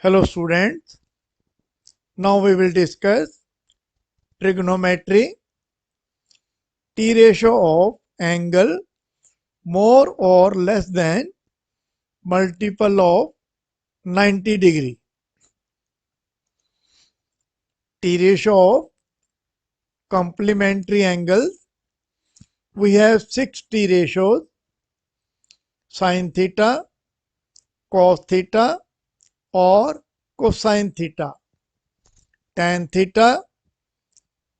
Hello students, now we will discuss trigonometry, T ratio of angle more or less than multiple of 90 degree. T ratio of complementary angles. We have 6 T ratios: sin theta, cos theta or cosine theta, tan theta,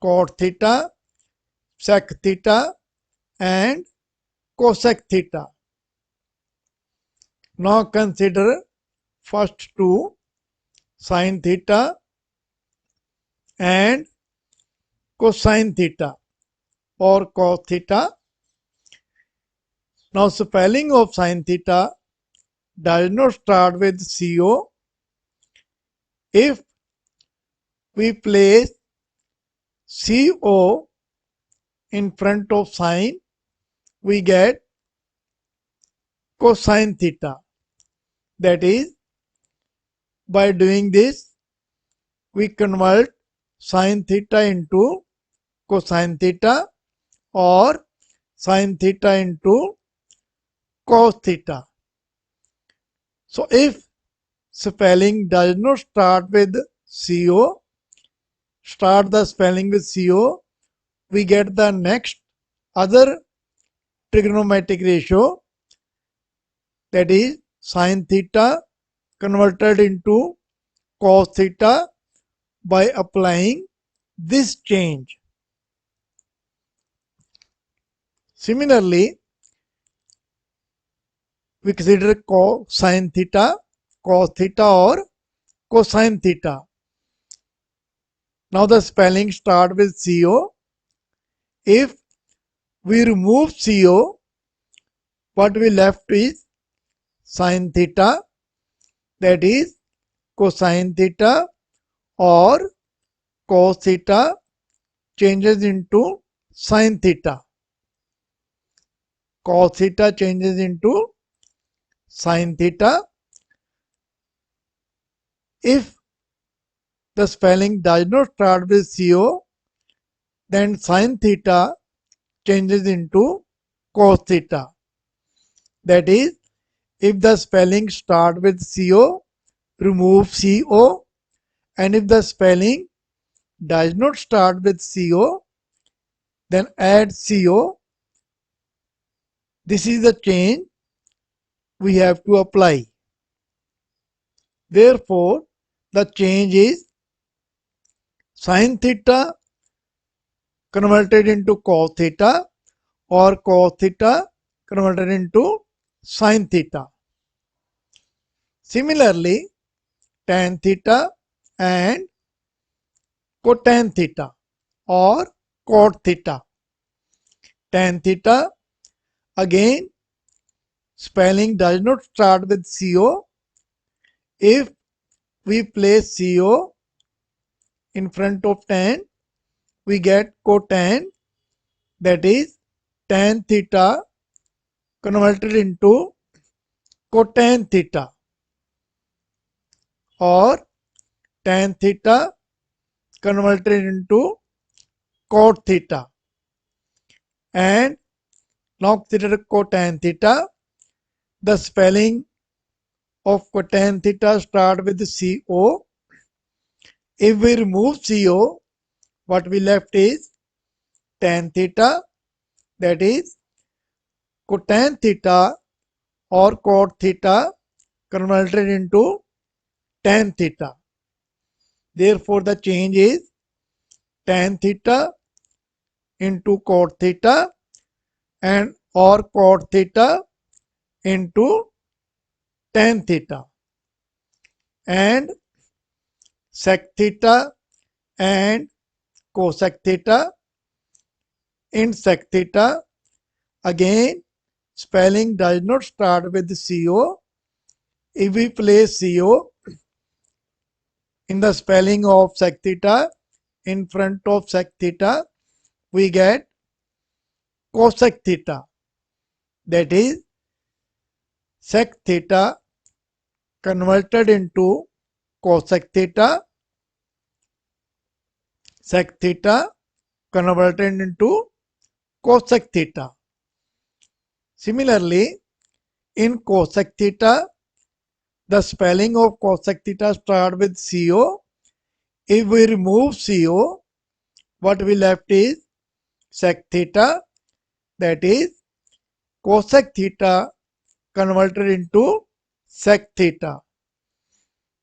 cot theta, sec theta and cosec theta. Now consider first two, sin theta and cosine theta or cos theta. Now spelling of sin theta does not start with CO. If we place CO in front of sin, we get cosine theta. That is, by doing this, we convert sin theta into cosine theta or sin theta into cos theta. So if spelling does not start with CO, start the spelling with CO, we get the next other trigonometric ratio, that is sin theta converted into cos theta by applying this change. Similarly, we consider cosine theta, cos theta or cosine theta. Now the spelling start with CO. If we remove CO, what we left is sin theta, that is cosine theta or cos theta changes into sin theta. Cos theta changes into sin theta. If the spelling does not start with CO, then sin theta changes into cos theta. That is, if the spelling start with CO, remove CO, and if the spelling does not start with CO, then add CO. This is the change we have to apply. Therefore, the change is sin theta converted into cos theta or cos theta converted into sin theta. Similarly, tan theta and cotan theta or cot theta. Tan theta, again, spelling does not start with CO. If we place CO in front of tan, we get cotan, that is tan theta converted into cotan theta or tan theta converted into cot theta. And now consider cotan theta. The spelling of cotan theta start with CO. If we remove CO, what we left is tan theta, that is cotan theta or cot theta converted into tan theta. Therefore, the change is tan theta into cot theta and or cot theta into tan theta, and sec theta and cosec theta. In sec theta, again, spelling does not start with CO. If we place CO in the spelling of sec theta in front of sec theta, we get cosec theta, that is sec theta converted into cosec theta, sec theta converted into cosec theta. Similarly, in cosec theta, the spelling of cosec theta start with CO. If we remove CO, what we left is sec theta, that is cosec theta converted into sec theta.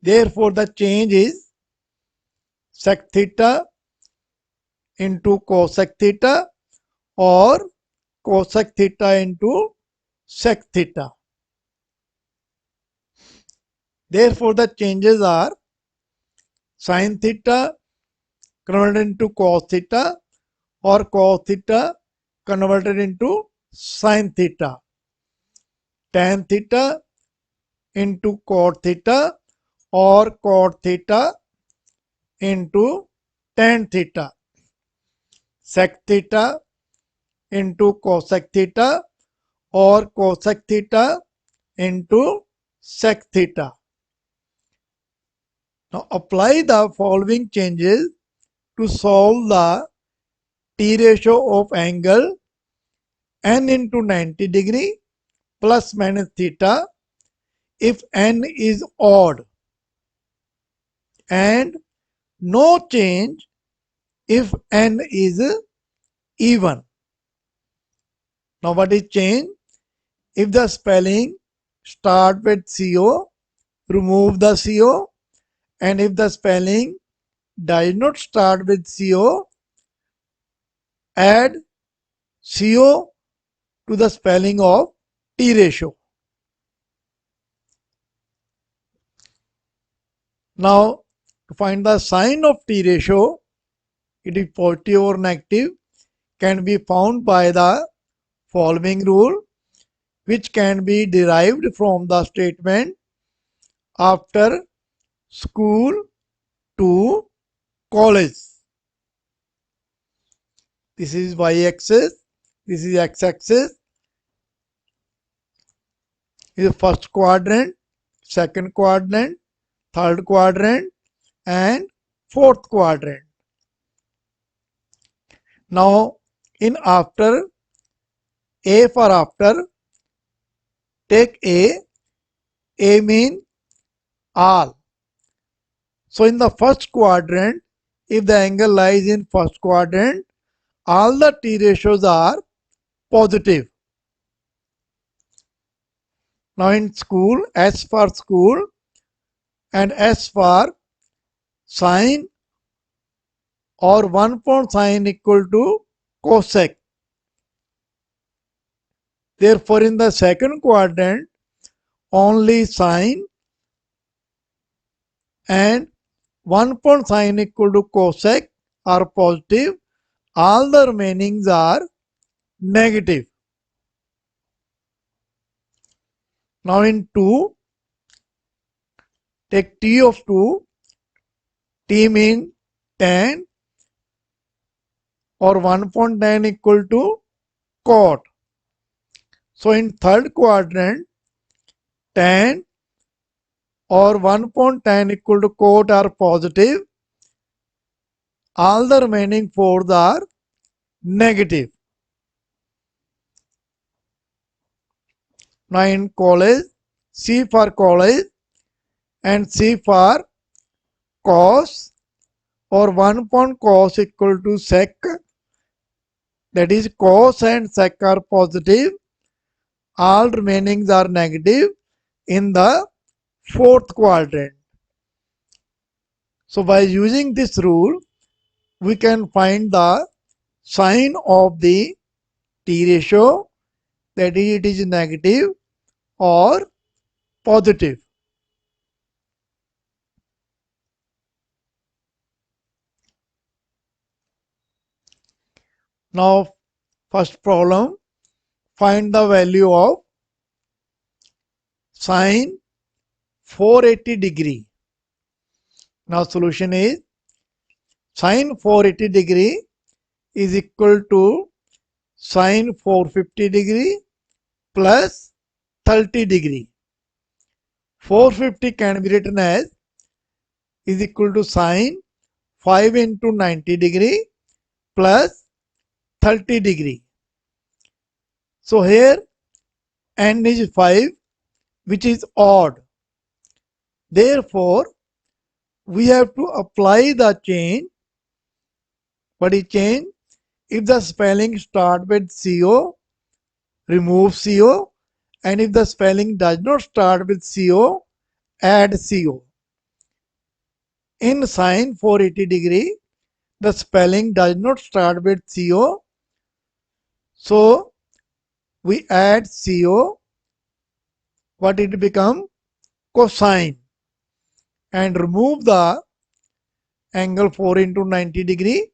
Therefore, the change is sec theta into cosec theta or cosec theta into sec theta. Therefore, the changes are sin theta converted into cos theta or cos theta converted into sin theta, tan theta into cot theta or cot theta into tan theta, sec theta into cosec theta or cosec theta into sec theta. Now apply the following changes to solve the T ratio of angle n into 90 degree plus minus theta if n is odd, and no change if n is even. Now what is change? If the spelling start with CO, remove the CO, and if the spelling does not start with CO, add CO to the spelling of T ratio. Now to find the sign of T ratio, it is positive or negative, can be found by the following rule, which can be derived from the statement after school to college. This is y-axis, this is x-axis. This is first quadrant, second quadrant, third quadrant, and fourth quadrant. Now in after, A for after, take A means all. So in the first quadrant, if the angle lies in first quadrant, all the T ratios are positive. Now in school, S for school and S for sine or 1 point sine equal to cosec. Therefore, in the second quadrant, only sine and 1 point sine equal to cosec are positive. All the remainings are negative. Now in 2, take T of 2. T means tan or 1 point tan equal to cot. So in third quadrant, tan or 1 point tan equal to cot are positive. All the remaining 4 are negative. Now in college, C for college and C for cos or 1 point cos equal to sec, that is cos and sec are positive. All remainings are negative in the fourth quadrant. So by using this rule, we can find the sign of the T ratio, that is it is negative or positive. Now first problem, find the value of sine 480 degree. Now solution is sine 480 degree is equal to sine 450 degree plus 30 degree. 450 can be written as is equal to sine 5 into 90 degree plus 30 degree. So here n is 5, which is odd. Therefore, we have to apply the chain. What is chain? If the spelling start with CO, remove CO, and if the spelling does not start with CO, add CO. In sine 480 degree, the spelling does not start with CO, so we add CO. What it become? Cosine, and remove the angle 4 into 90 degree.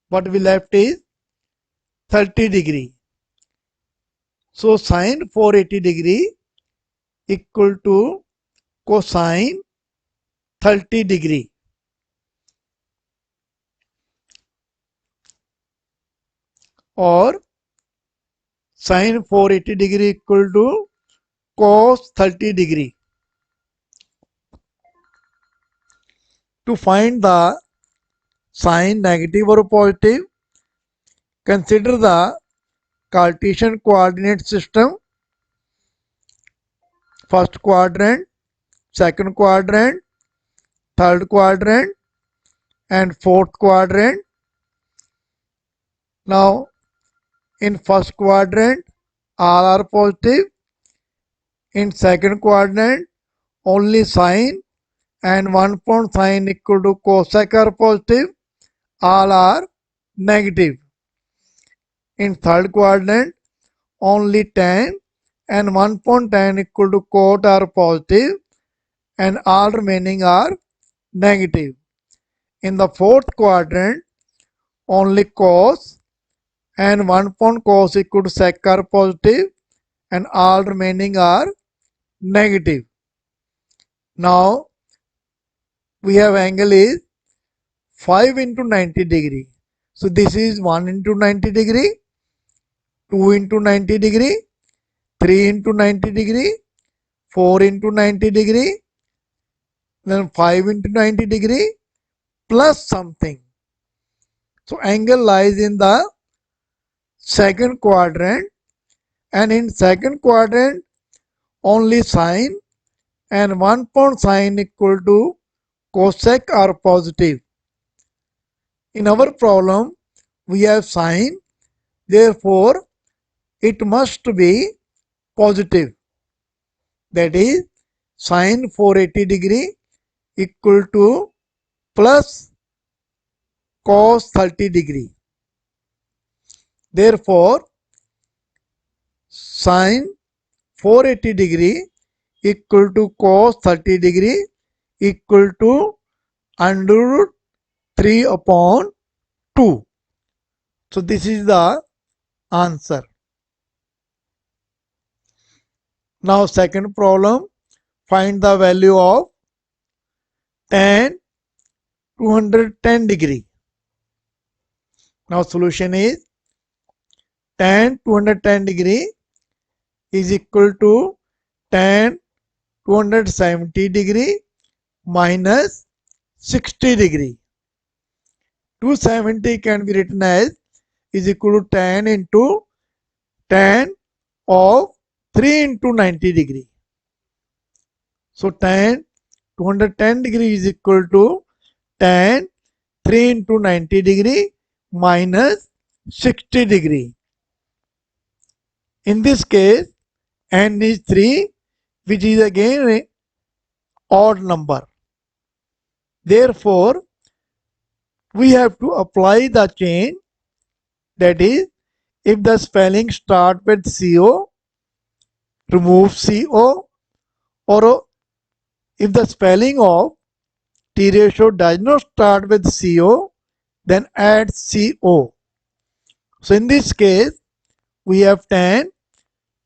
What we left is 30 degree. So sine 480 degree equal to cosine 30 degree. Or sine 480 degree equal to cos 30 degree. To find the sign negative or positive, consider the Cartesian coordinate system. First quadrant, second quadrant, third quadrant, and fourth quadrant. Now, in first quadrant, all are positive. In second quadrant, only sine and 1 point sine equal to cosec are positive. All are negative. In third quadrant, only tan and 1 point tan equal to cot are positive, and all remaining are negative. In the fourth quadrant, only cos and 1 point cos equal to sec are positive, and all remaining are negative. Now we have angle is 5 into 90 degree. So this is 1 into 90 degree, 2 into 90 degree, 3 into 90 degree, 4 into 90 degree, then 5 into 90 degree plus something. So angle lies in the second quadrant, and in second quadrant only sine and 1 point sine equal to cosec are positive. In our problem we have sine, therefore it must be positive. That is sine 480 degree equal to plus cos 30 degree. Therefore, sine 480 degree equal to cos 30 degree equal to under root 3 upon 2. So this is the answer. Now second problem, find the value of tan 210 degree. Now solution is tan 210 degree is equal to tan 270 degree minus 60 degree. 270 can be written as is equal to tan into tan of 3 into 90 degree. So tan 210 degree is equal to tan 3 into 90 degree minus 60 degree. In this case, n is 3, which is again an odd number. Therefore, we have to apply the chain. That is, if the spelling start with CO, remove CO, or if the spelling of T ratio does not start with CO, then add CO. So in this case, we have tan.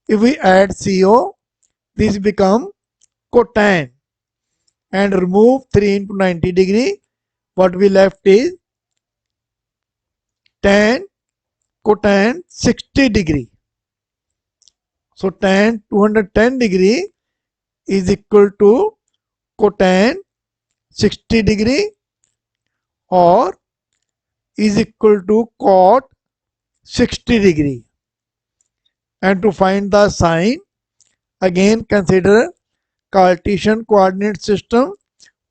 If we add CO, this become cotan, and remove 3 into 90 degree. What we left is tan cotan 60 degree. So tan 210 degree is equal to cotan 60 degree or is equal to cot 60 degree. And to find the sine, again consider Cartesian coordinate system,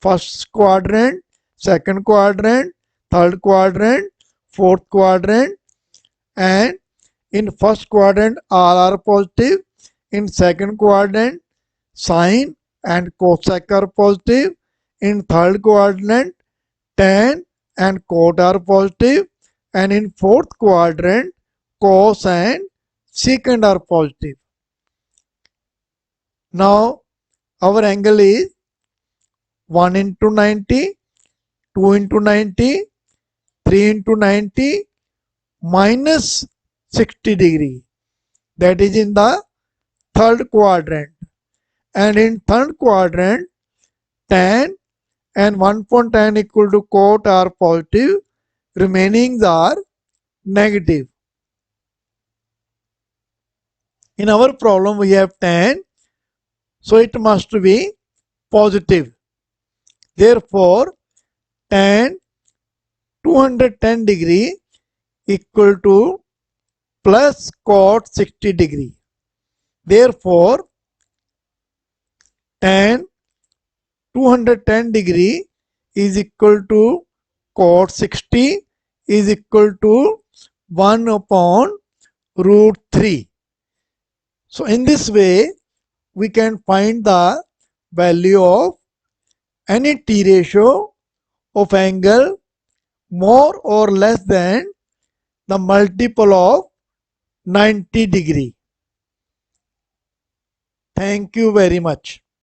first quadrant, second quadrant, third quadrant, fourth quadrant, and in first quadrant all are positive, in second quadrant sine and cosec are positive, in third quadrant tan and cot are positive, and in fourth quadrant cos and secant are positive. Now our angle is 1 into 90, 2 into 90, 3 into 90 minus 60 degree. That is in the third quadrant. And in third quadrant, tan and 1.tan equal to cot are positive, remaining are negative. In our problem we have tan, so it must be positive. Therefore, tan 210 degree equal to plus cot 60 degree. Therefore, tan 210 degree is equal to cot 60 is equal to 1 upon root 3. So in this way, we can find the value of any T ratio of angle more or less than the multiple of 90 degree. Thank you very much.